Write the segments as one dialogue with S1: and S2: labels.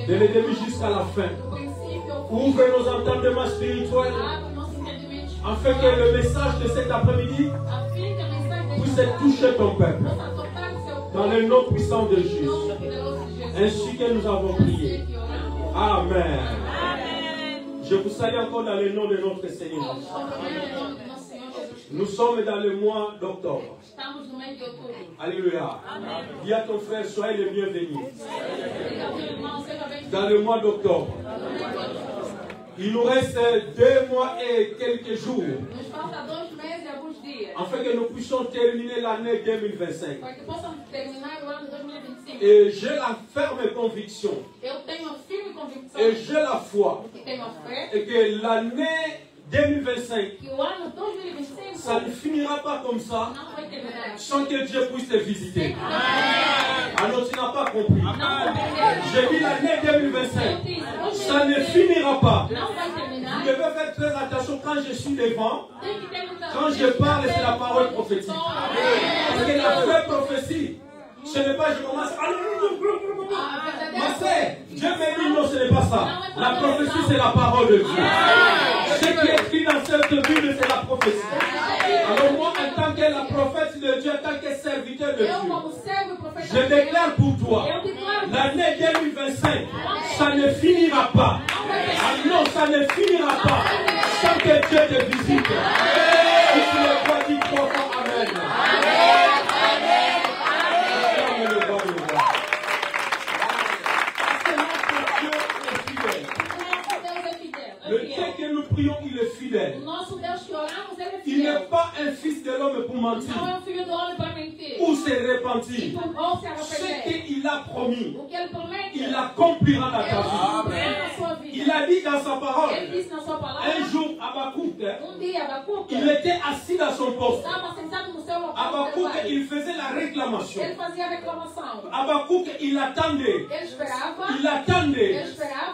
S1: de le début jusqu'à la fin. Ouvre nos entendements spirituels afin que le message de cet après-midi puisse toucher ton peuple. Dans le nom puissant de Jésus. Ainsi que nous avons prié. Amen. Je vous salue encore dans le nom de notre Seigneur. Nous sommes dans le mois d'octobre. Alléluia. Dis à ton frère, soyez les bienvenus. Dans le mois d'octobre. Il nous reste 2 mois et quelques jours. Afin que nous puissions terminer l'année 2025. Et j'ai la ferme conviction. Et j'ai la foi. Et que l'année 2025, ça ne finira pas comme ça sans que Dieu puisse te visiter. Alors tu n'as pas compris. J'ai dit l'année 2025, ça ne finira pas. Vous devez faire très attention quand je suis devant. Quand je parle, c'est la parole prophétique. Parce que la vraie prophétie, ce n'est pas je commence à... Ma sœur, Dieu me dit non, ce n'est pas ça. La prophétie, c'est la parole de Dieu. Ce qui est écrit dans cette Bible, c'est la prophétie. Alors moi, en tant que la prophète de Dieu, en tant que serviteur de Dieu, je déclare pour toi, l'année 2025, ça ne finira pas. Ah non, ça ne finira pas sans que Dieu te visite. Et tu le vois, dis 3 fois Amen. Le Dieu que nous prions, il est fidèle. Il n'est pas un fils de l'homme pour mentir ou se repentir. Ce qu'il a promis, il accomplira dans ta vie. Il a dit dans sa parole, un jour, Habakkuk, il était assis dans son poste. Habakkuk, il faisait la réclamation. Habakkuk, il attendait. Il attendait.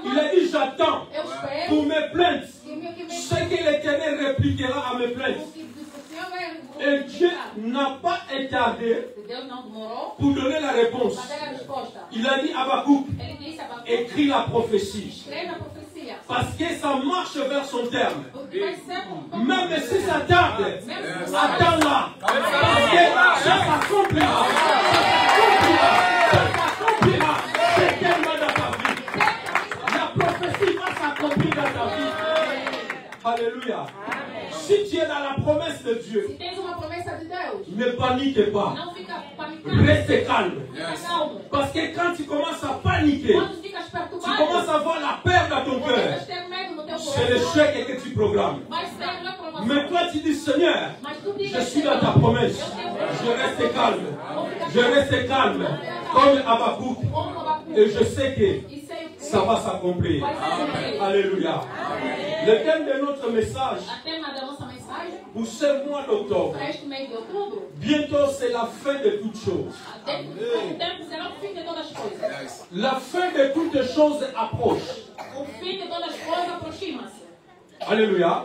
S1: Il a dit, j'attends pour mes plaintes. Ce que l'Éternel répliquera à mes plaintes. Et Dieu n'a pas tardé pour donner la réponse. Il a dit à Habakkuk, écris la prophétie. Parce que ça marche vers son terme. Même si ça tarde, attends-la. Parce que ça s'accomplira. Ça s'accomplira. C'est tellement dans ta vie. La prophétie va s'accomplir dans ta vie. Alléluia. Si tu es dans la promesse de Dieu, ne panique pas. Reste calme. Parce que quand tu commences à paniquer, tu commences à avoir la peur dans ton cœur. C'est l'échec que tu programmes. Mais toi tu dis, Seigneur, je suis dans ta promesse. Je reste calme. Je reste calme. Comme Habakkuk. Et je sais que ça va s'accomplir. Alléluia. Le thème de notre message pour ce mois d'octobre, bientôt c'est la fin de toutes choses. La fin de toutes choses approche. Alléluia.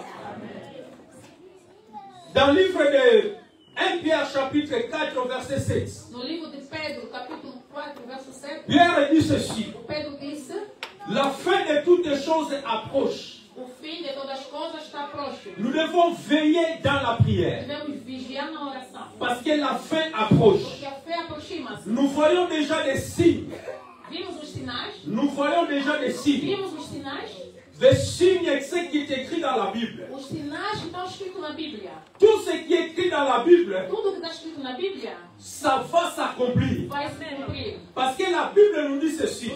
S1: Dans le livre de 1 Pierre chapitre 4 verset 7. Pierre dit ceci. La fin de toutes choses approche. Nous devons veiller dans la prière. Parce que la fin approche. Nous voyons déjà des signes. Nous voyons déjà des signes. Des signes, ce qui est écrit dans la Bible. Tout ce qui est écrit dans la Bible, ça va s'accomplir. Parce que la Bible nous dit ceci.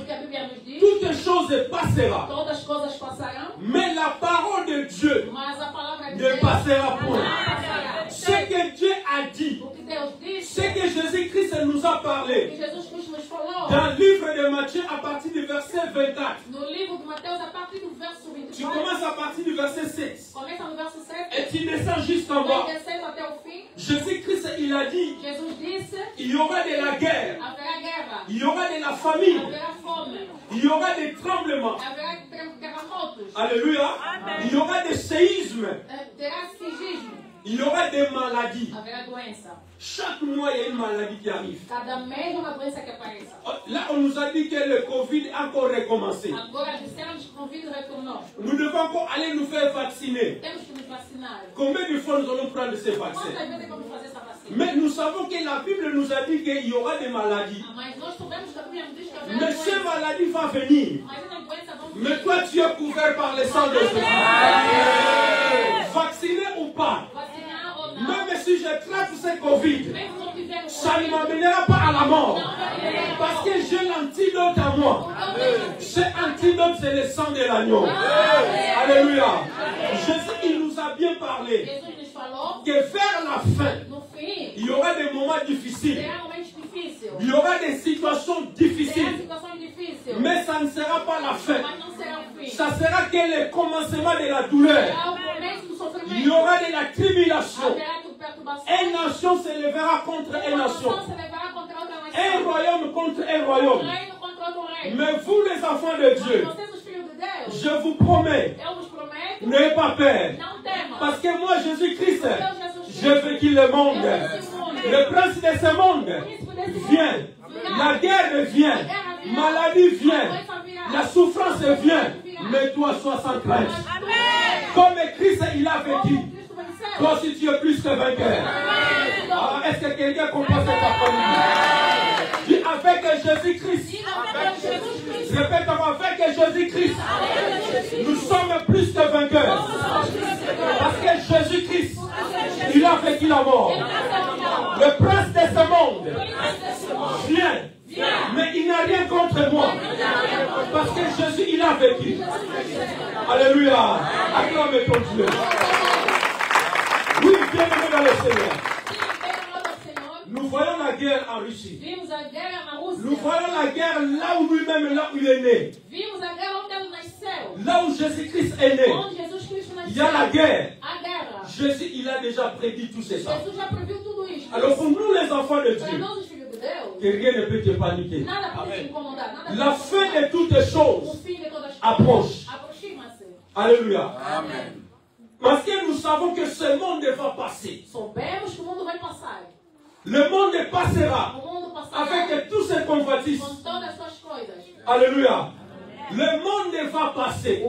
S1: Toutes choses passeront. Mais la parole de Dieu ne passera point. Ce que Dieu a dit, ce que Jésus-Christ nous a parlé, dans le livre de Matthieu à partir du verset 24. Tu commences à partir du verset 7. Et tu descends jusqu'en bas. Jésus-Christ, il a dit, il y aura de la guerre. Il y aura de la famine. Il y aura des tremblements. Alléluia. Il y aura des séismes. Il y aura des maladies. Chaque mois, il y a une maladie qui arrive. Là, on nous a dit que le Covid a encore recommencé. Nous devons encore aller nous faire vacciner. Combien de fois nous allons prendre ces vaccins? Mais nous savons que la Bible nous a dit qu'il y aura des maladies. Mais ces maladies vont venir. Mais toi, tu es couvert par le sang de Jésus. Vacciné ou pas, même si je traite ce Covid, ça ne m'amènera pas à la mort. Parce que j'ai l'antidote à moi. Cet antidote, c'est le sang de l'agneau. Alléluia. Jésus, il nous a bien parlé que vers la fin, il y aura des moments difficiles. Il y aura des situations difficiles. Mais ça ne sera pas la fin. Ça sera que le commencement de la douleur. Il y aura de la tribulation. Une nation se lèvera contre une nation. Un royaume contre un royaume. Mais vous, les enfants de Dieu, je vous promets, n'ayez pas peur. Parce que moi, Jésus-Christ, j'ai vécu le monde. Le prince de ce monde vient. La guerre vient. Maladie vient. La souffrance vient. Mais toi, sois sans crainte. Comme Christ, il a vécu. Toi aussi, tu es plus que vainqueur. Alors, est-ce que quelqu'un comprend cette parole? Dis avec Jésus-Christ. Répète-moi, avec Jésus-Christ. Nous sommes plus que vainqueurs. Parce que Jésus-Christ, il a vécu la mort. Le prince de ce monde vient. Mais il n'a rien contre moi. Parce que Jésus, il a vécu. Alléluia. Acclame ton Dieu. Oui, bienvenue dans le Seigneur. Nous voyons la guerre en Russie. Nous voyons la guerre là où lui-même, là où il est né. Là où Jésus-Christ est né. Il y a la guerre. Jésus, il a déjà prédit tout ça. Alors pour nous les enfants de Dieu, que rien ne peut te paniquer. La fin de toutes les choses approche. Alléluia. Amen. Parce que nous savons que ce monde va passer. Le monde passera avec tous ses convoitises. Alléluia. Le monde va passer.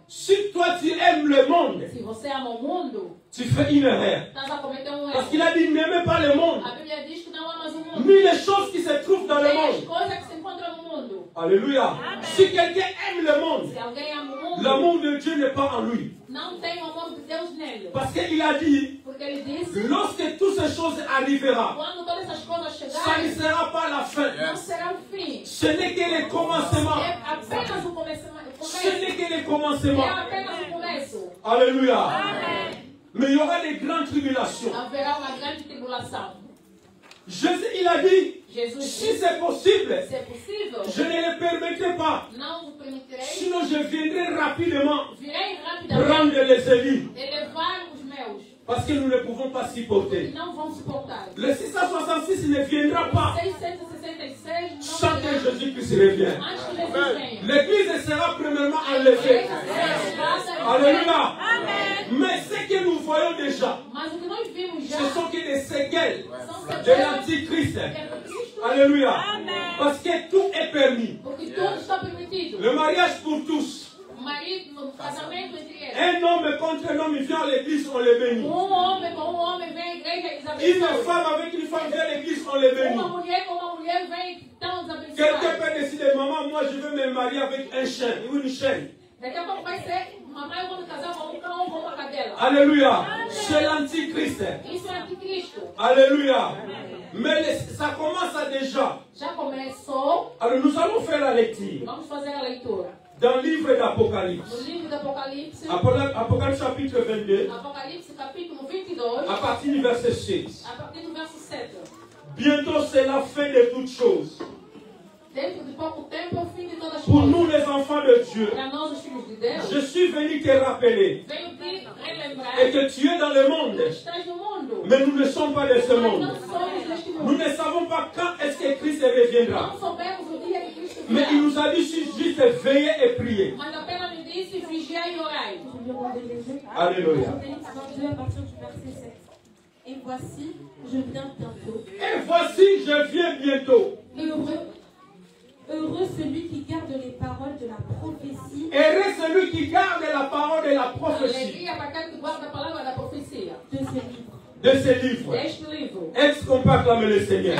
S1: Si toi tu aimes le monde, tu fais une erreur. Parce qu'il a dit n'aimez pas le monde, ni les choses qui se trouvent dans le monde. Alléluia. Si quelqu'un aime le monde, l'amour de Dieu n'est pas en lui. Parce qu'il a dit, lorsque toutes ces choses arriveront, ça ne sera pas la fin. Ce n'est que le commencement. Ce n'est que le commencement. Alléluia. Mais il y aura des grandes tribulations. Jésus, il a dit, si c'est possible, je ne le permettrai pas. Sinon, je viendrai rapidement prendre les élus. Parce que nous ne pouvons pas supporter. Le 666 ne viendra pas sans que Jésus-Christ revienne. L'église sera premièrement enlevée. Alléluia. Mais ce que nous voyons déjà, ce sont que des séquelles de l'Antichrist. Alléluia. Parce que tout est permis. Le mariage pour tous. Un homme contre un homme, il vient à l'église, on les bénit. Une femme avec une femme vient à l'église, on les bénit. Quelqu'un peut décider, maman, moi je veux me marier avec un chien ou une chienne. Alléluia. C'est l'Antichrist. Alléluia. Mais ça commence à déjà. Alors nous allons faire la lecture. Dans le livre d'Apocalypse. Apocalypse chapitre 22. À partir du verset 6. Bientôt c'est la fin de toutes choses. Pour nous les enfants de Dieu, je suis venu te rappeler et que tu es dans le monde, mais nous ne sommes pas de ce monde. Nous ne savons pas quand est-ce que Christ reviendra. Mais il nous a dit juste veiller et prier. Alléluia.
S2: À partir du verset 7. Et voici, je viens bientôt.
S1: Et voici, je viens bientôt.
S2: Heureux celui qui garde les paroles de la prophétie.
S1: Heureux celui qui garde la parole de la prophétie. De ce livre. Est-ce qu'on peut acclamer le Seigneur?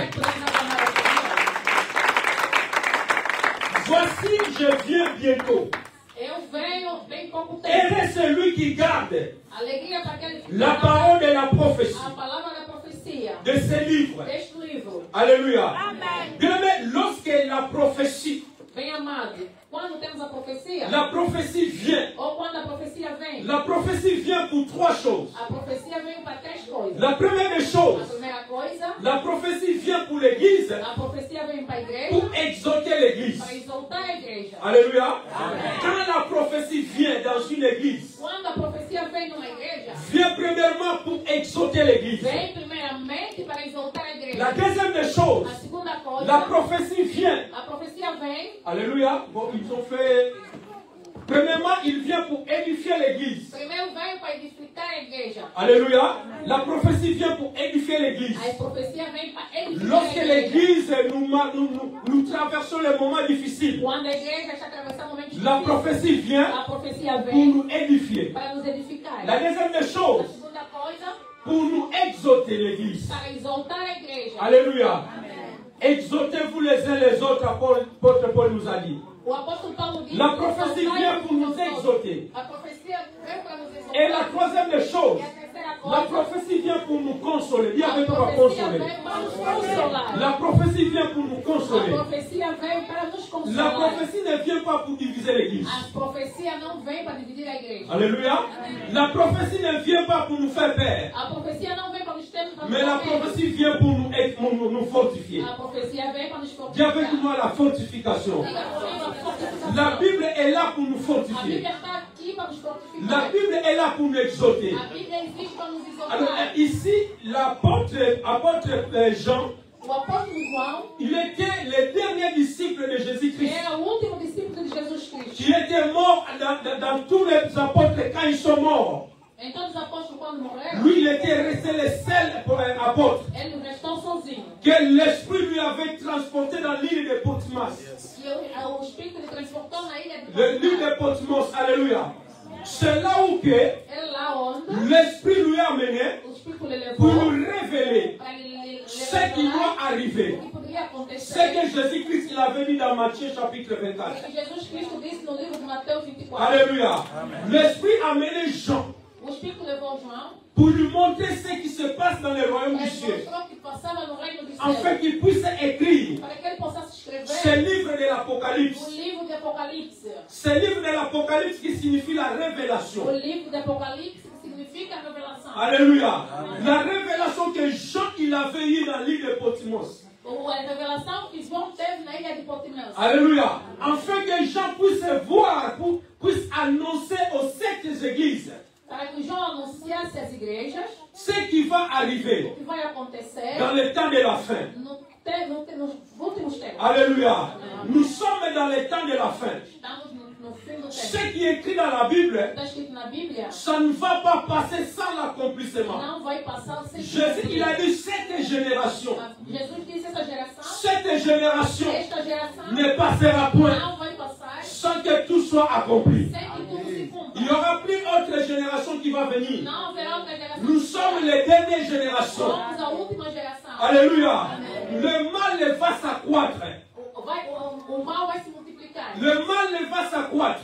S1: Voici, je viens bientôt. Heureux celui qui garde la parole de la prophétie. De ce livre. Alléluia. Bien-aimé, lorsque la prophétie, la prophétie vient. La prophétie vient pour trois choses. La première chose, la prophétie vient pour l'église, pour exhorter l'église. Alléluia. Quand la prophétie vient dans une église, vient premièrement pour exhorter l'église. La deuxième des choses, la prophétie vient. Alléluia. Bon, ils ont fait. Premièrement, il vient pour édifier l'église. Alléluia. La prophétie vient pour édifier l'église. Lorsque l'église, nous traversons les moments difficiles, la prophétie vient pour nous édifier. La deuxième des choses, pour nous exhorter l'église. Alléluia. Exhortez-vous les uns les autres, apôtre Paul nous a dit. La prophétie vient pour nous exhorter. Et la troisième des choses, la prophétie vient pour nous consoler. Dis avec moi, consoler. La prophétie vient pour nous consoler. La prophétie ne vient pas pour diviser l'église. Alléluia. La prophétie ne vient pas pour nous faire peur. Mais la prophétie vient pour nous fortifier. Dis avec moi la fortification. La Bible est là pour nous fortifier. La Bible est là pour nous exhorter. Alors ici, l'apôtre Jean, il était le dernier disciple de Jésus-Christ. Qui était mort dans tous les apôtres quand ils sont morts. Lui, il était resté le seul apôtre que l'Esprit lui avait transporté dans l'île de Patmos. L'île de Patmos, alléluia. C'est là où l'Esprit lui a amené pour nous révéler ce qui doit arriver. Ce que Jésus-Christ avait dit dans Matthieu chapitre 24. Alléluia. L'Esprit a amené Jean pour lui montrer ce qui se passe dans le royaume du ciel, afin qu'il puisse écrire ce livre de l'Apocalypse. Ce livre de l'Apocalypse qui signifie la révélation. Alléluia. La révélation que Jean il avait eue dans l'île de Patmos. Alléluia. Afin que Jean puisse voir, puisse annoncer aux sept églises ce qui va arriver dans le temps de la fin. Alléluia. Nous sommes dans le temps de la fin. Ce qui est écrit dans la Bible, ça ne va pas passer sans l'accomplissement. Jésus, il a dit cette génération ne passera point sans que tout soit accompli. Il n'y aura plus autre génération qui va venir. Nous sommes les dernières générations. Alléluia. Le mal va s'accroître. Le mal va s'accroître.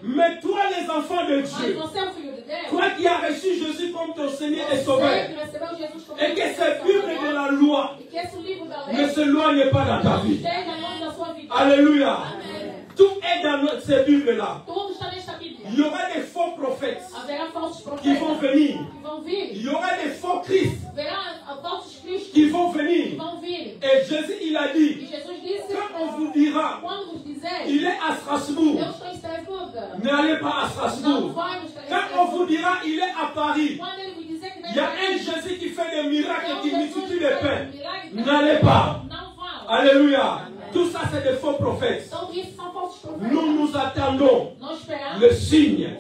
S1: Mais toi, les enfants de Dieu, toi qui as reçu Jésus comme ton Seigneur et Sauveur, et que cette Bible de la loi ne s'éloigne pas dans ta vie. Alléluia. Tout est dans cette Bible-là. Il y aura des faux prophètes qui vont venir. Il y aura des faux Christ qui vont venir. Et Jésus, il a dit, quand on vous dira, il est à Strasbourg, n'allez pas à Strasbourg. Quand on vous dira, il est à Paris, il y a un Jésus qui fait des miracles et qui multiplie les pains, n'allez pas. Alléluia. Tout ça, c'est des faux prophètes. Nous nous attendons le signe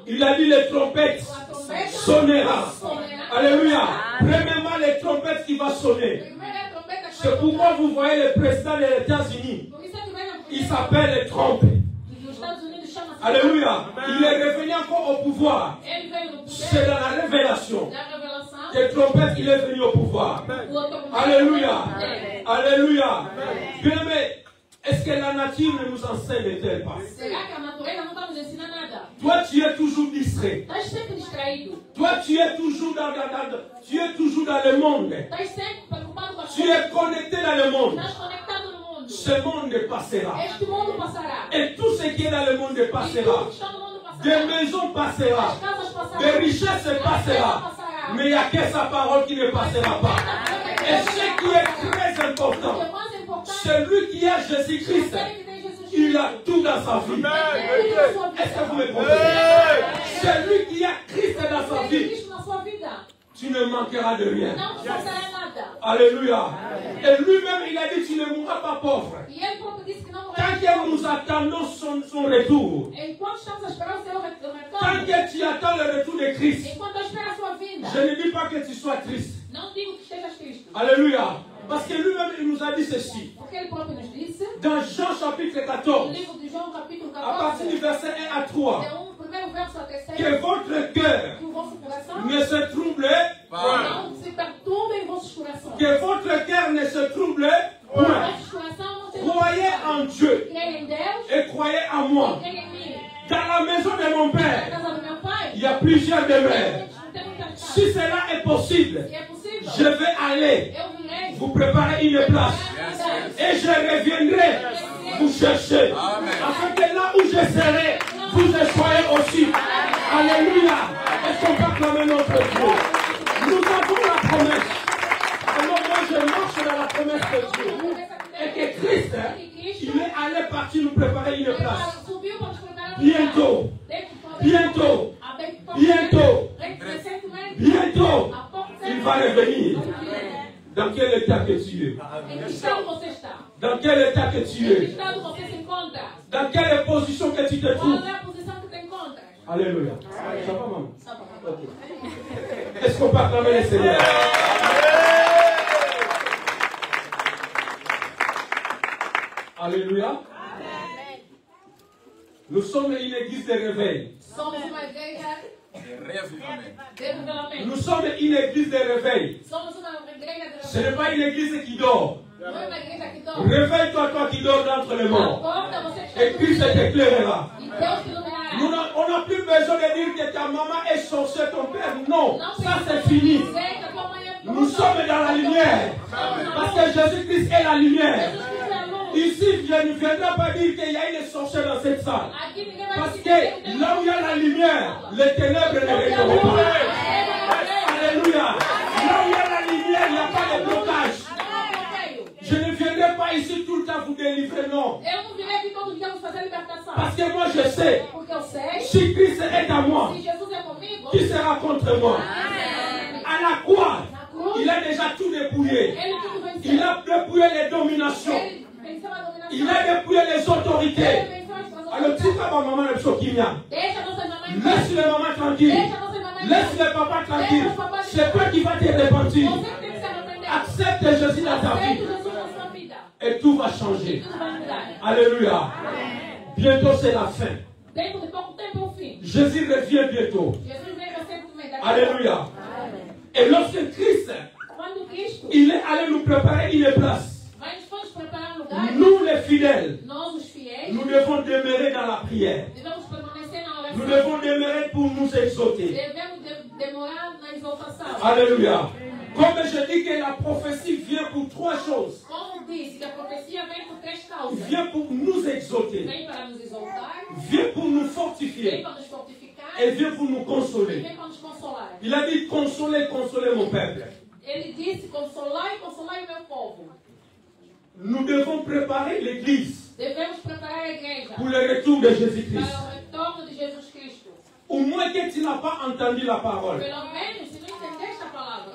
S1: Il a dit les trompettes sonnera. Alléluia. Premièrement, les trompettes qui vont sonner. C'est pourquoi vous voyez le président des États-Unis. Il s'appelle Trump. Alléluia. Il est revenu encore au pouvoir. C'est dans la révélation. Des trompettes, il est venu au pouvoir. Alléluia. Alléluia. Bien-aimé, est-ce que la nature ne nous enseigne-t-elle pas? Toi, tu es toujours distrait. Toi, tu es toujours dans le monde. Tu es connecté dans le monde. Ce monde passera. Et tout ce qui est dans le monde passera. Des maisons passera. Des richesses passera. Mais il n'y a que sa parole qui ne passera pas. Et ce qui est très important, celui qui est Jésus-Christ, il a tout dans sa vie. Est-ce que vous me comprenez? Celui qui a Christ dans sa vie, tu ne manqueras de rien. Alléluia. Et lui-même, il a dit, tu ne mourras pas pauvre. Tant que nous attendons son retour, tant que tu attends le retour de Christ, je ne dis pas que tu sois triste. Alléluia. Parce que lui-même, il nous a dit ceci. Dans Jean chapitre 14, à partir du verset 1 à 3, que votre cœur ne se trouble pas. Que votre cœur ne se trouble point. Croyez en Dieu et croyez en moi. Dans la maison de mon Père, il y a plusieurs demeures. Si cela est possible, je vais aller vous préparer une place. Et je reviendrai vous chercher. Afin que là où je serai, vous y soyez aussi. Alléluia. Est-ce qu'on peut acclamer notre Dieu? Nous avons la promesse. Alors moi je marche dans la promesse de Dieu. Et que Christ, il est allé partir nous préparer une place. Bientôt. Bientôt. Bientôt. Bientôt. Il va revenir. Dans quel état que tu es? Dans quel état que tu es? Dans quelle position que tu te trouves? Alléluia. Ça va, maman? Okay. Est-ce qu'on peut acclamer le Seigneur? Alléluia. Nous sommes une église de réveil. Nous sommes une église de réveil. Ce n'est pas une église qui dort. Réveille-toi, toi qui dors d'entre les morts. Et Christ t'éclairera. On n'a plus besoin de dire que ta maman est sorcière, ton père. Non, ça c'est fini. Nous sommes dans la lumière. Parce que Jésus-Christ est la lumière. Ici, je ne viendrai pas dire qu'il y a une sorcière dans cette salle. Parce que là où il y a la lumière, les ténèbres ne régneront pas. Alléluia. Là où il y a la lumière, il n'y a pas de blocage. Je ne viendrai pas ici tout le temps vous délivrer, non. Parce que moi je sais, si Christ est à moi, qui sera contre moi? À la croix, il a déjà tout dépouillé. Il a dépouillé les dominations. Il a dépouillé les autorités. Alors, tu sais, maman, laisse les mamans tranquilles. Laisse les papas tranquilles. C'est toi qui vas te repentir. Accepte Jésus dans ta vie. Et tout va changer. Alléluia. Bientôt, c'est la fin. Jésus revient bientôt. Alléluia. Et lorsque Christ, il est allé nous préparer une place. Nous les fidèles, nous devons demeurer dans la prière. Nous devons demeurer pour nous exalter. Alléluia. Comme je dis que la prophétie vient pour trois choses. Vient pour nous exalter. Vient pour nous fortifier. Et vient pour nous consoler. Il a dit consoler, consoler mon peuple. Nous devons préparer l'église pour le retour de Jésus-Christ. Au moins que tu n'as pas entendu la parole.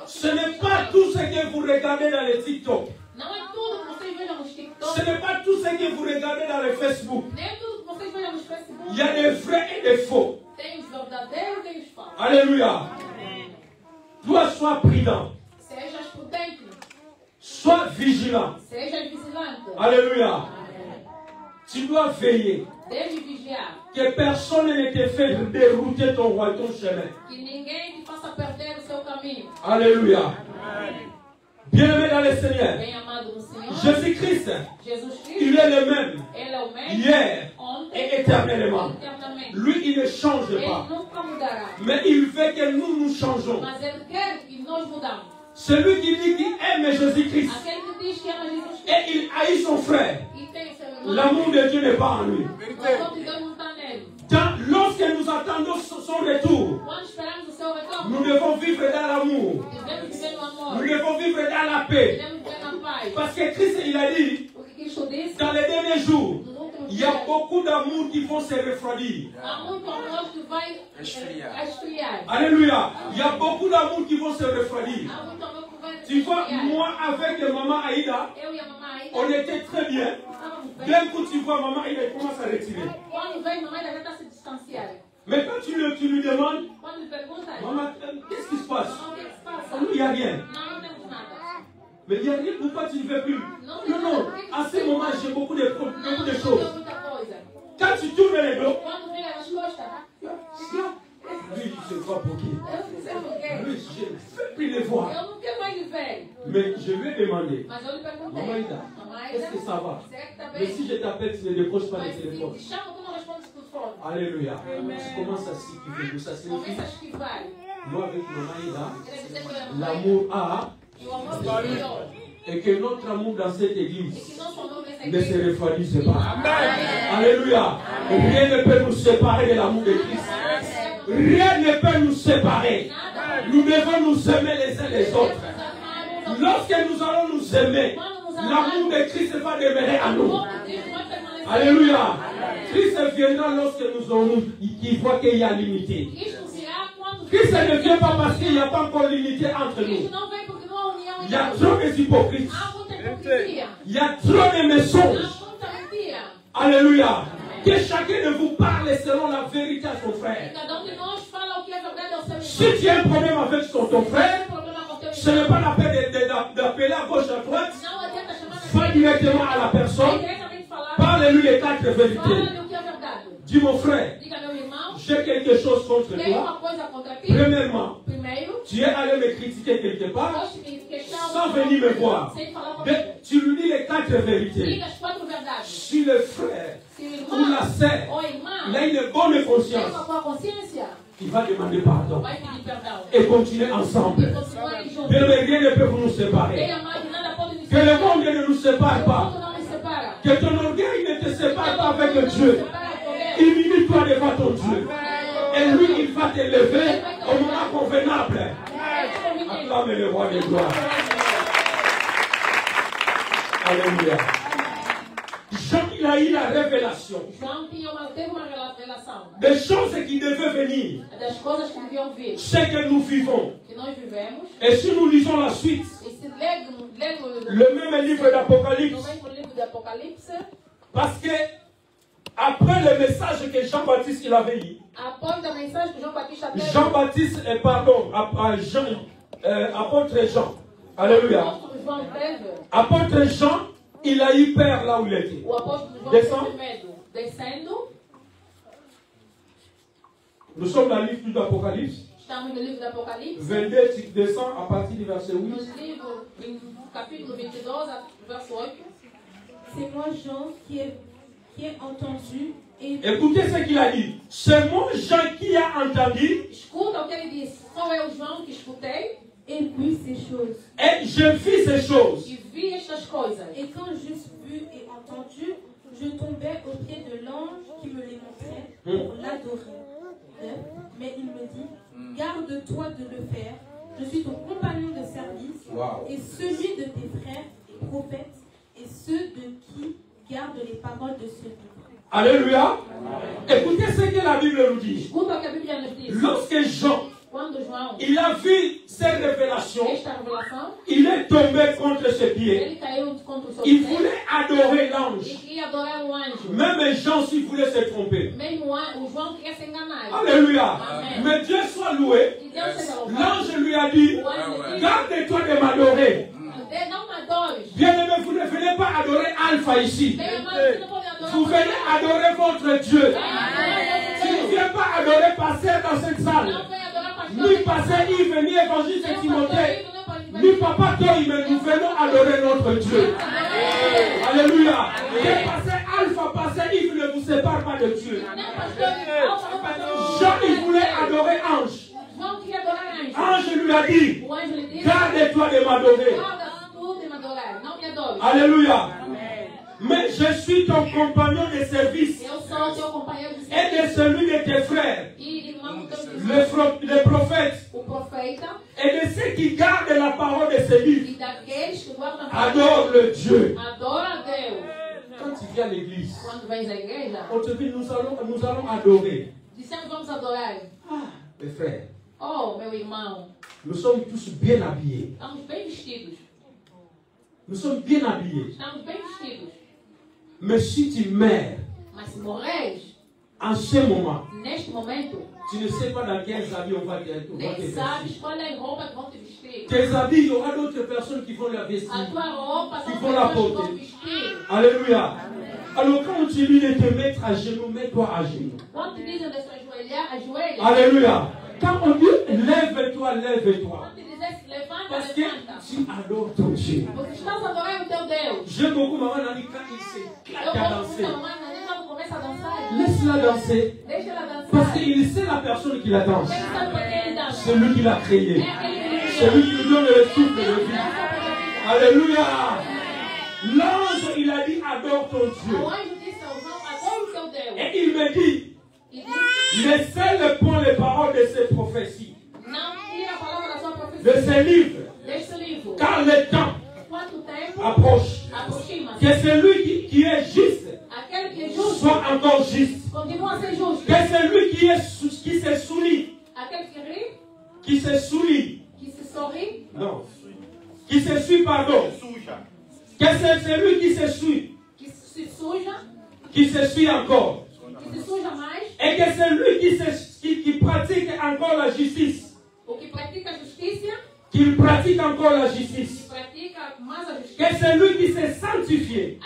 S1: Ce n'est pas tout ce que vous regardez dans les TikTok. Ce n'est pas tout ce que vous regardez dans le Facebook. Il y a des vrais et des faux. Alléluia. Toi, sois prudent.
S2: Sejas prudente.
S1: Sois vigilant.
S2: Sejas vigilante.
S1: Alléluia. Tu dois veiller.
S2: Deve vigiar.
S1: Que personne ne te fait dérouter ton chemin.
S2: Que ninguém te faça perder o seu caminho.
S1: Alléluia. Bien-aimé dans le Seigneur.
S2: Bem amado no Senhor.
S1: Jésus-Christ. Il est le même.
S2: Ele é o mesmo.
S1: Hier et éternellement. Lui, il ne change pas.
S2: Ele nunca mudará.
S1: Mais il veut que nous changeons.
S2: Mas ele quer que nós mudamos.
S1: Celui qui dit qu'il aime Jésus-Christ
S2: Aquele que diz que ama Jesus Cristo.
S1: et il haït son frère.
S2: E tem o seu irmão.
S1: L'amour de Dieu n'est pas en lui.
S2: O amor de Deus não está nele.
S1: Lorsque nous attendons son retour,
S2: Quando esperamos o seu retorno,
S1: nous devons vivre dans l'amour.
S2: devemos viver no amor.
S1: Nous devons vivre dans la paix.
S2: Devemos viver na paz.
S1: Parce que Christ, il a dit,
S2: Porque Cristo disse,
S1: dans les derniers jours,
S2: nos últimos
S1: il y a
S2: dias,
S1: beaucoup d'amour qui vont se refroidir.
S2: há muito amor que vai esfriar.
S1: Alléluia. Il y a beaucoup d'amour qui vont se refroidir.
S2: Há muito amor que vai
S1: Tu vois,
S2: esfriar.
S1: moi avec maman Aïda,
S2: Eu e a mamãe Aida
S1: on était très bien.
S2: estávamos bem.
S1: D'un coup, tu vois, maman Aïda commence à retirer.
S2: Quando vem, mamãe Aida já está se distanciando.
S1: Mais quand tu lui demandes,
S2: Quando lhe pergunta,
S1: maman, qu'est-ce qui se passe?
S2: o que se passa?
S1: Il n'y a rien.
S2: Não, não temos nada.
S1: Mais il n'y a rien, pourquoi tu ne veux plus?
S2: Não,
S1: Non, à ce moment, j'ai beaucoup de
S2: não
S1: choses.
S2: deu muita coisa.
S1: Quand tu tournes les dos,
S2: Quando vem as costas,
S1: lui, je ne vois pas qui.
S2: eu não sei porquê.
S1: Lui, je ne veux plus les voir.
S2: Eu não quero mais lhe ver.
S1: Mais je lui ai demandé,
S2: Mas eu lhe perguntei,
S1: maman Aïda,
S2: mamãe
S1: est-ce
S2: Aida,
S1: que ça va?
S2: será que está
S1: Mais
S2: bem?
S1: si je t'appelle, tu ne décroches pas le
S2: Mas se
S1: téléphone.
S2: te chama, tu não respondes o telefone.
S1: Alléluia. Tu commences à s'équiper. Ça signifie,
S2: Começa a esquivar.
S1: moi avec maman Aïda,
S2: Quer dizer que a mamãe
S1: l'amour a,
S2: e o amor do Senhor.
S1: et que notre amour dans cette
S2: E
S1: église
S2: que nosso amor nessa
S1: ne se
S2: igreja.
S1: refroidisse pas. Alléluia. Rien ne peut nous séparer de l'amour de Christ. Rien ne peut nous séparer. Nous devons nous aimer les uns les autres. Lorsque nous allons nous aimer, l'amour de Christ va demeurer à nous. Alléluia. Christ viendra lorsque nous aurons, qu'il voit qu'il y a l'unité. Christ ne vient pas parce qu'il n'y a pas encore l'unité entre nous. Il y a trop de hypocrites. Il y a trop de mensonges. Alléluia. Que chacun de vous parle selon la vérité à son frère. Si tu as un problème avec ton frère, ce n'est pas la peine d'appeler à gauche à droite. Va directement à la personne. Parle-lui les quatre vérités. Dis mon frère, j'ai quelque chose contre toi. Premièrement, tu es allé me critiquer quelque part sans venir me voir. Tu lui dis les quatre vérités. Si le frère ou la sœur, il a une bonne conscience, il va demander pardon et continuer ensemble. Rien ne peut nous séparer. Que le monde ne nous sépare pas. Que ton orgueil ne te sépare pas avec Dieu. Humilie-toi devant ton Dieu. Et lui, il va te lever au moment convenable. Acclame le roi de gloire. Alléluia. Jean, il a eu la révélation des choses qui devaient venir. C'est que nous vivons. Et si nous lisons la suite, le même livre d'Apocalypse, parce que après le message que Jean-Baptiste il avait eu, Jean-Baptiste, pardon, apôtre Jean, alléluia, apôtre Jean, il a eu peur là où il était. Descends. Nous sommes dans le livre d'Apocalypse. 22, tu descends à partir du verset 8.
S2: C'est moi, Jean, qui ai entendu.
S1: Écoutez ce qu'il a dit. C'est moi, Jean, qui a entendu.
S2: Escuta o que ele disse. Sou eu, João, que escutei. Et vu ces choses.
S1: Et je vis ces choses.
S2: E vi estas coisas. Et quand j'eusse vu et entendu, je tombais aux pieds de l'ange qui me les montrait pour l'adorer. Mais il me dit, garde-toi de le faire. Je suis ton compagnon de service et celui de tes frères et prophètes et ceux de qui gardent les paroles de ce livre.
S1: Alléluia. Écoutez ce que la Bible nous dit. Lorsque Jean il a vu ces révélations. Il est tombé contre ses pieds. Il voulait adorer l'ange. Même Jean, s'il voulait se tromper. Alléluia. Mais Dieu soit loué. L'ange lui a dit, garde-toi de m'adorer. Bien-aimé, vous ne venez pas adorer Alpha ici. Vous venez adorer votre Dieu. Tu ne viens pas adorer pasteur dans cette salle. Ni pasteur Yves, ni évangéliste Timothée, ni papa Toï, mais nous venons adorer notre Dieu. Alléluia. Que pasteur Alpha, pasteur Yves ne vous sépare pas de Dieu. Jean, il voulait adorer Ange. Ange lui a dit, garde-toi de m'adorer. Alléluia. Mais je suis ton compagnon de service et de celui de tes frères, les prophètes, et de ceux qui gardent la parole de ce livre. Adore le Dieu. Quand tu viens à l'église, on te dit nous allons adorer. Ah, mes frères, nous sommes tous bien habillés. Nous sommes bien habillés. Mais si tu meurs, en ce moment, tu ne sais pas dans quels habits on va te vestir. Tes habits, il y aura d'autres personnes qui vont la vestir, qui vont la porter. Alléluia. Alors quand on te dit de te mettre à genoux, mets-toi à genoux. Alléluia. Quand on dit lève-toi, lève-toi. Parce que tu adores ton Dieu. J'aime beaucoup maman Nani quand il s'éclate à danser. Laisse-la danser. Parce qu'il sait la personne qui la danse. C'est lui qui l'a créé. C'est lui qui lui donne le souffle de vie. Alléluia. L'ange, il a dit adore ton Dieu. Et il me dit, laissez-le point les paroles de ces prophéties, de ces livres, car le temps approche. Que celui qui est juste soit encore juste. Que celui qui se soulie, non, qui se suit, pardon. Que c'est celui qui se suit, qui se suit encore. Et que celui qui pratique encore la justice, qu'il pratique encore la justice. Que celui qui s'est sanctifié,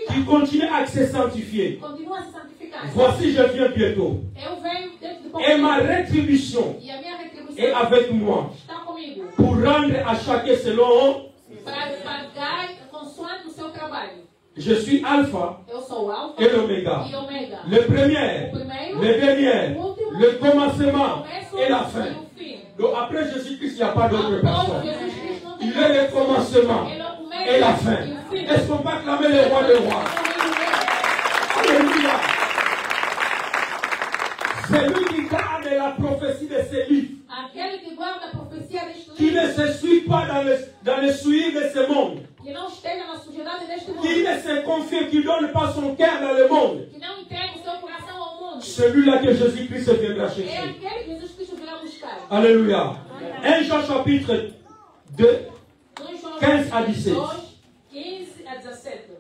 S1: qui continue à se sanctifier. Voici, je viens bientôt. Et ma rétribution est avec moi pour rendre à chacun selon. Je suis Alpha et l'Oméga. Le premier, le dernier, le commencement et la fin. Donc après Jésus-Christ, il n'y a pas d'autre personne. Il est le commencement et la fin. Est-ce qu'on peut acclamer le roi des rois? Alléluia. C'est lui qui garde la prophétie de ces livres. Qui ne se suit pas dans le souillure de ce monde. Qui ne se confie, qui ne donne pas son cœur dans le monde. Celui-là que Jésus-Christ viendra chercher. Alléluia. 1 Jean chapitre 2, 15 à 17.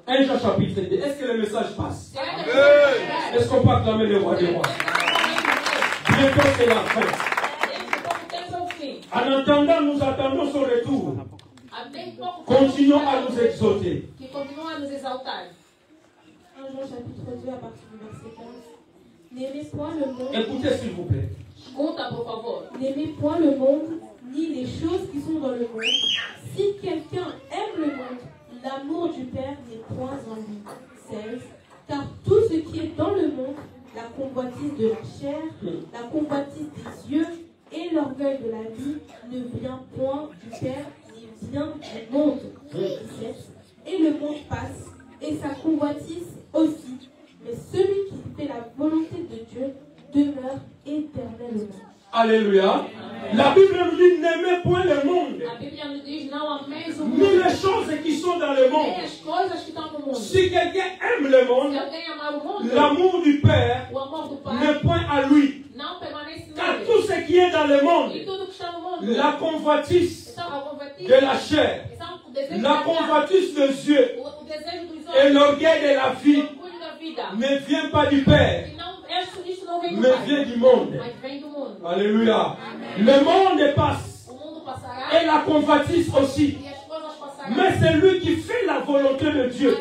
S1: 1 Jean chapitre 2. Est-ce que le message passe? Est-ce qu'on peut acclamer le roi des rois? Bientôt c'est la fin. En attendant, nous attendons son retour. Continuons à nous exalter.
S2: 1 Jean chapitre 2 à partir du verset 15. N'aimez point le monde.
S1: Écoutez s'il vous plaît.
S2: N'aimez point le monde, ni les choses qui sont dans le monde. Si quelqu'un aime le monde, l'amour du Père n'est point en lui. 16. Car tout ce qui est dans le monde, la convoitise de la chair, la convoitise des yeux et l'orgueil de la vie, ne vient point du Père, ni vient du monde. 17. Et le monde passe, et sa convoitise aussi. Mais celui qui fait la volonté de Dieu demeure éternellement.
S1: Alléluia. Amen. La Bible nous dit n'aimez point le monde, ni les choses qui sont dans le monde. Si quelqu'un aime le monde, l'amour du Père n'est point à lui. Car tout ce qui qui est dans le monde, la convoitise de la chair, la convoitise des yeux et l'orgueil de la vie ne vient pas du Père, mais vient du monde. Alléluia. Le monde passe et la convoitise aussi. Mais c'est lui qui fait la volonté de Dieu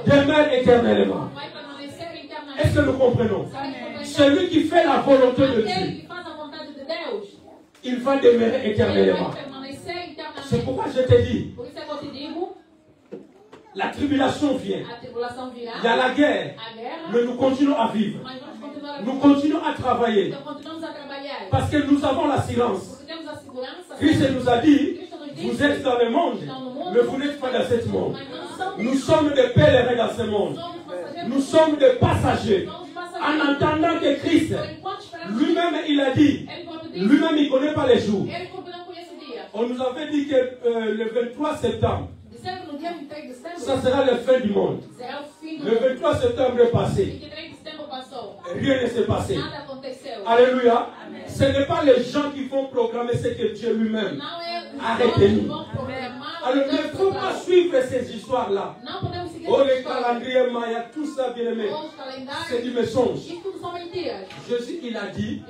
S1: demeure éternellement. Est-ce que nous comprenons? Celui qui fait la volonté de Dieu, il va demeurer éternellement. C'est pourquoi je te dis, la tribulation vient, il y a la guerre, mais nous continuons à vivre. Nous continuons à travailler parce que nous avons l'assurance. Christ nous a dit, vous êtes dans le monde, mais vous n'êtes pas dans ce monde. Nous sommes des pèlerins dans ce monde. Nous sommes des passagers. En entendant que Christ, lui-même, il a dit, lui-même, il ne connaît pas les jours. On nous avait dit que le 23 septembre, ça sera la fin du monde. Le 23 septembre est passé. Rien ne s'est passé. Alléluia. Ce n'est pas les gens qui vont proclamer ce que Dieu lui-même a retenu. Alors, il ne faut pas suivre ces histoires-là. Oh, les calendriers Maya, tout ça, bien aimé, c'est du mensonge. Jésus, il a dit,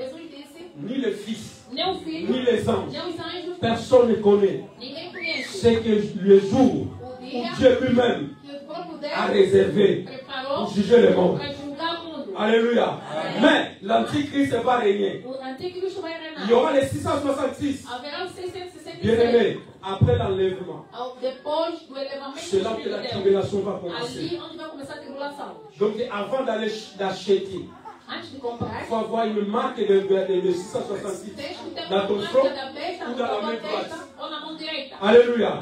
S1: ni le Fils, ni les anges, personne ne connaît. C'est que le jour où Dieu lui-même a réservé pour juger le monde. Alléluia. Mais l'Antichrist va régner. Il y aura les 666. Bien aimé, après l'enlèvement, c'est là que la tribulation va commencer. Donc avant d'aller d'acheter, il faut avoir une marque de 666 dans ton front ou dans la main droite. Alléluia.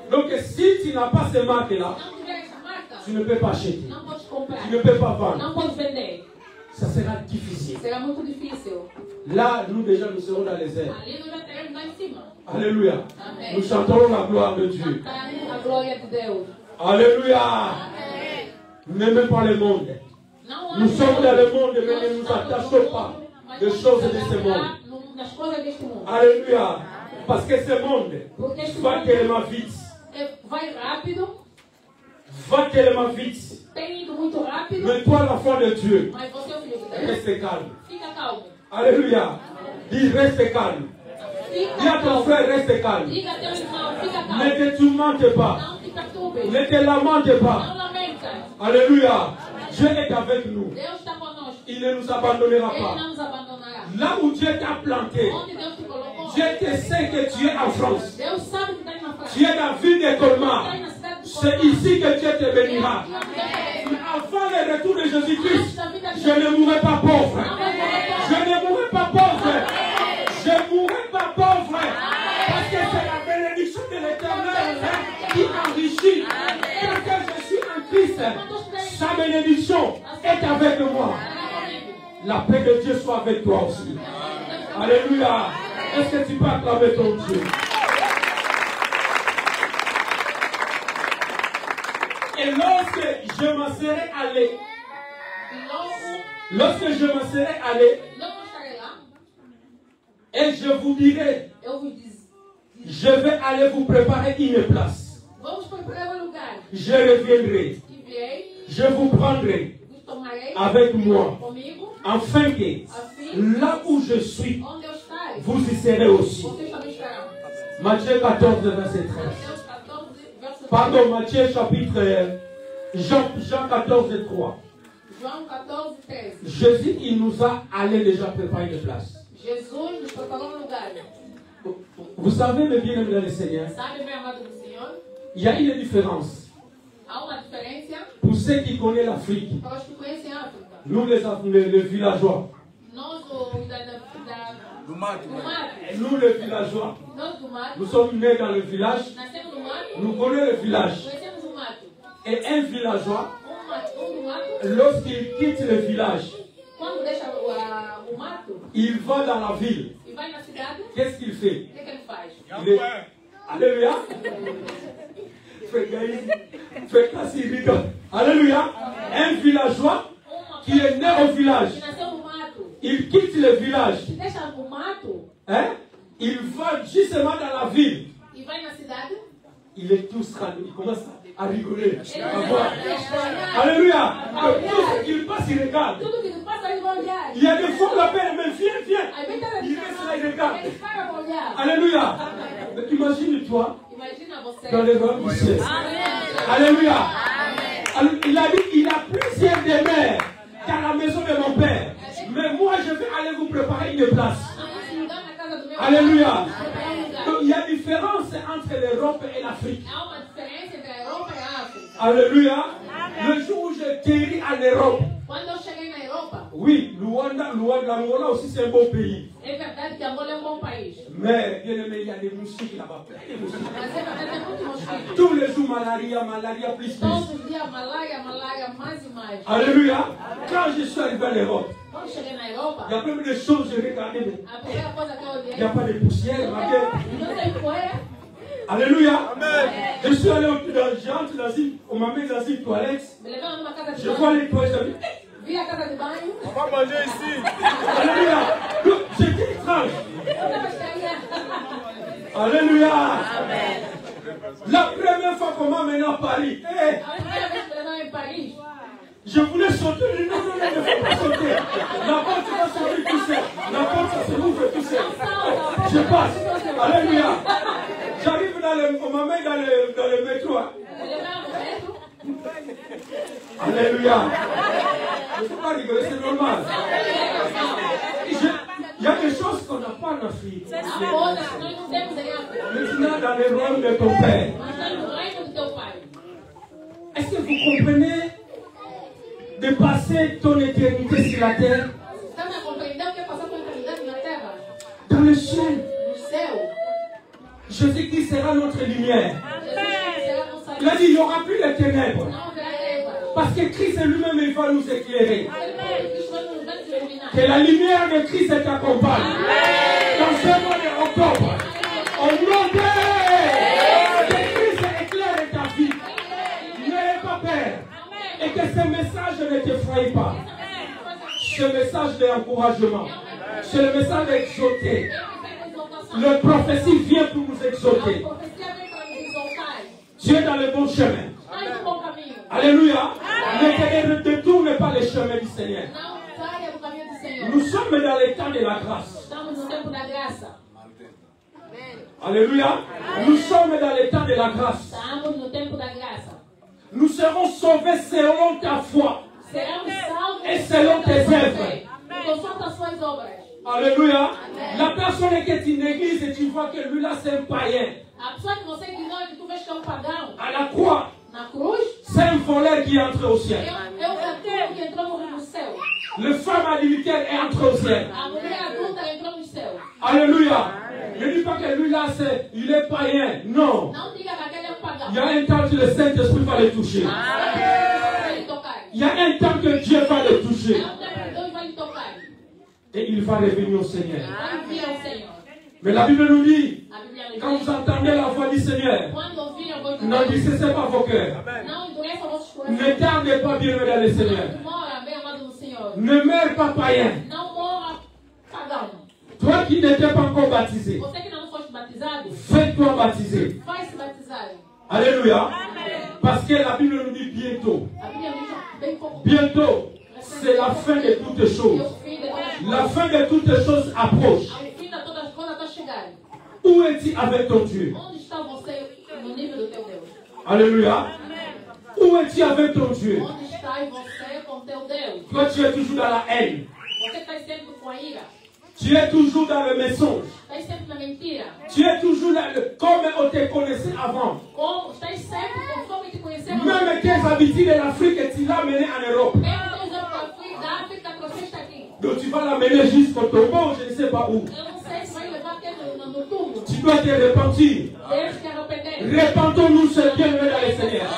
S1: Donc si tu n'as pas ces marques-là, tu ne peux pas acheter. Tu ne peux pas vendre. Ça sera difficile. Là, nous déjà, nous serons dans les airs. Alléluia. Nous chanterons la gloire de Dieu. Alléluia. N'aimez pas le monde. Nous sommes dans le monde, mais ne nous attachons pas des choses de ce monde. Alléluia. Parce que ce monde va tellement vite. Va tellement vite. Mais toi, l'enfant de Dieu, reste calme. Alléluia. Dis, reste calme. Dis à ton frère, reste calme. Ne te tourmente pas. Ne te lamente pas. Alléluia. Dieu est avec nous. Il ne nous abandonnera pas. Là où Dieu t'a planté, Dieu te sait que tu es en France. Tu es dans la ville de Colmar. C'est ici que Dieu te bénira. Avant le retour de Jésus-Christ, je ne mourrai pas pauvre. Je ne mourrai pas pauvre. Je ne mourrai pas pauvre. Parce que c'est la bénédiction de l'Éternel qui enrichit. Parce que je suis en Christ, sa bénédiction est avec moi. La paix de Dieu soit avec toi aussi. Alléluia. Est-ce que tu peux acclamer ton Dieu? Et lorsque je m'en serai allé, et je vous dirai, je vais aller vous préparer une place. Je reviendrai, je vous prendrai avec moi, afin que là où je suis, vous y serez aussi. Matthieu 14, verset 13. Pardon, Matthieu chapitre Jean 14, 3.
S2: Jean 14, 13.
S1: Jésus, il nous a allé déjà préparer une place.
S2: Jésus nous préparons le lugar.
S1: Vous savez, mes bien-aimés dans le Seigneur, il y a une différence. Pour ceux qui connaissent l'Afrique, nous les villageois, nous les villageois, nous sommes nés dans le village, nous connaissons le village. Et un villageois, lorsqu'il quitte le village, il va dans la ville. Qu'est-ce qu'il fait? Alléluia. Alléluia. Un villageois qui est né au village, il quitte le village. Hein? Il va justement dans la ville. Il est tous ralliés. Il commence à rigoler. À voir. Alléluia. Tout ce qu'il passe, il regarde. Il y a des fois, on l'appelle, mais viens. Il reste là, il regarde. Alléluia. Imagine-toi dans les rangs du ciel. Alléluia. Alors, il a dit, il a plusieurs demeures qu'à la maison de mon père. Mais moi, je vais aller vous préparer une place. Alléluia. Donc, il y a une différence entre l'Europe et l'Afrique. Alléluia. Le jour où je guéris en Europe. Oui, l'Angola aussi c'est un bon pays. Mais bien aimé, il y a des moustiques là-bas. Tous les jours, malaria, plus. Alléluia. Quand je suis arrivé en Europe, il y a plein de choses que j'ai regardées. Il n'y a pas de poussière. Alléluia. Amen. Je suis allé j'entre on m'a mis dans une toilette. Je vois les toilettes. On va manger ici. Alléluia. C'était étrange. Alléluia. Amen. La première fois qu'on m'a mené à Paris. Je voulais sauter. Non, ne faut pas sauter. La porte va s'ouvrir tout seul. La porte ça s'ouvre tout seul. Je passe. Alléluia. J'arrive on m'a mis dans le métro. Hein. Alléluia. Il ne faut pas rigoler, c'est normal. Il y a des choses qu'on n'a pas en Afrique. Maintenant, dans le royaume de ton Père. Est-ce que vous comprenez de passer ton éternité sur la terre? Dans le ciel. Jésus-Christ sera notre lumière. Il a dit, il n'y aura plus les ténèbres. Parce que Christ lui-même, il va nous éclairer. Que la lumière de Christ t'accompagne. Dans ce mois d'octobre, au nom de Christ éclaire ta vie. N'ayez pas peur. Et que ce message ne t'effraie pas. Ce message d'encouragement. C'est le message d'exhorter. Le prophétie vient pour nous exhorter. Tu es dans le bon chemin. Alléluia. Ne te détourne pas les chemins du Seigneur. Nous sommes dans le temps de la grâce. Alléluia. Nous sommes dans le temps de la grâce. Nous serons sauvés selon ta foi et selon tes œuvres. Alléluia. La personne qui est une église et tu vois que lui là c'est un païen. À la croix, c'est un voleur qui est entré au ciel. Le femme adultère est entrée au ciel. Alléluia. Ne dis pas que lui là il est païen. Non. Il y a un temps que le Saint-Esprit va le toucher. Il y a un temps que Dieu va le toucher. Et il va revenir au Seigneur. Mais la Bible nous dit, quand vous entendez la voix du Seigneur, n'endurcissez pas vos cœurs. Ne tardez pas bien dans le Seigneur. Ne meurs pas païen. Toi qui n'étais pas encore baptisé, fais-toi baptiser. Alléluia. Parce que la Bible nous dit bientôt. Bientôt, c'est la fin de toutes choses. La fin de toutes choses approche. Où es-tu avec ton Dieu? Alléluia. Où es-tu avec ton Dieu? Toi, tu es toujours dans la haine. Tu es toujours dans le mensonge. Tu es toujours dans le... Comme on te connaissait avant. Même tes habitudes de l'Afrique, tu l'as mené en Europe. Donc tu vas l'amener jusqu'au tombeau, je ne sais pas où. Tu dois te repentir. Répentons-nous ce bien dans le Seigneur.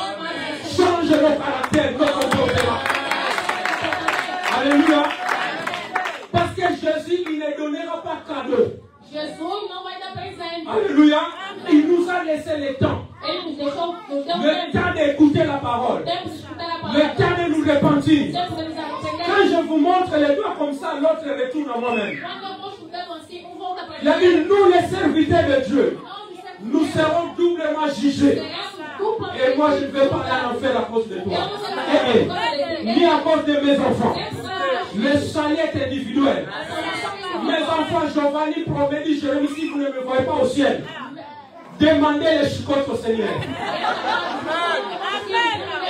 S1: Change nos caractères, nos comportements. Alléluia. Parce que Jésus, il ne donnera pas cadeau. Alléluia. Il nous a laissé le temps. Le temps d'écouter la parole. Le temps de nous repentir. Quand Quand je vous montre les doigts comme ça, l'autre retourne à moi-même. Il a dit, nous les serviteurs de Dieu, nous serons doublement jugés. Et moi, je ne vais pas aller en enfer à cause de toi. Ni à cause de mes enfants. Le salut est individuel. Mes enfants, Giovanni, Promédie, Jérémie, si vous ne me voyez pas au ciel, demandez les chicotes au Seigneur.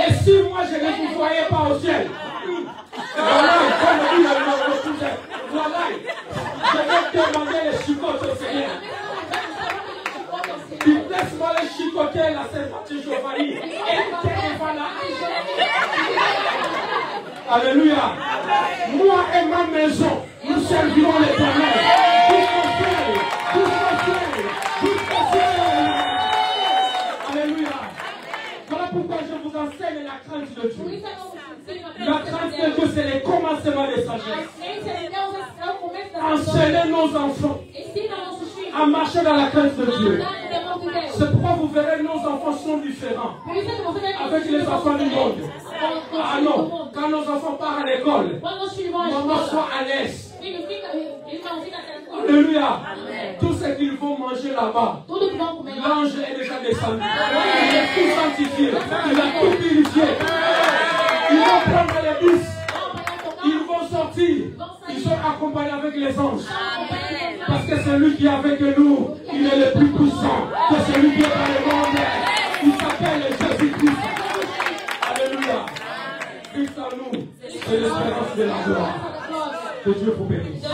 S1: Et si moi, je ne vous voyais pas au ciel, voilà, comme dit le cousin, voilà, je vais demander les chicotes au Seigneur. Tu laisse-moi les chicoter, la servante Giovanni, et voilà. Alléluia. Moi et ma maison, nous servirons l'Éternel. Alléluia. Voilà pourquoi je vous enseigne la crainte de Dieu. La crainte de Dieu, c'est le commencement de sagesse. Enseigner nos enfants à marcher dans la crainte de Dieu. C'est pourquoi vous verrez nos enfants sont différents avec les enfants du monde. Ah non, quand nos enfants partent à l'école, maman soit à l'aise. Alléluia. Tout ce qu'ils vont manger là-bas, l'ange est déjà descendu. Il est tout sanctifié. Il a tout purifié. Ils vont prendre les bus. Ils vont sortir. Ils sont accompagnés avec les anges. Parce que celui qui est avec nous, il est le plus puissant que celui qui est dans le monde. Il s'appelle Jésus-Christ. Alléluia. Christ en nous, c'est l'espérance de la gloire. Que Dieu vous bénisse.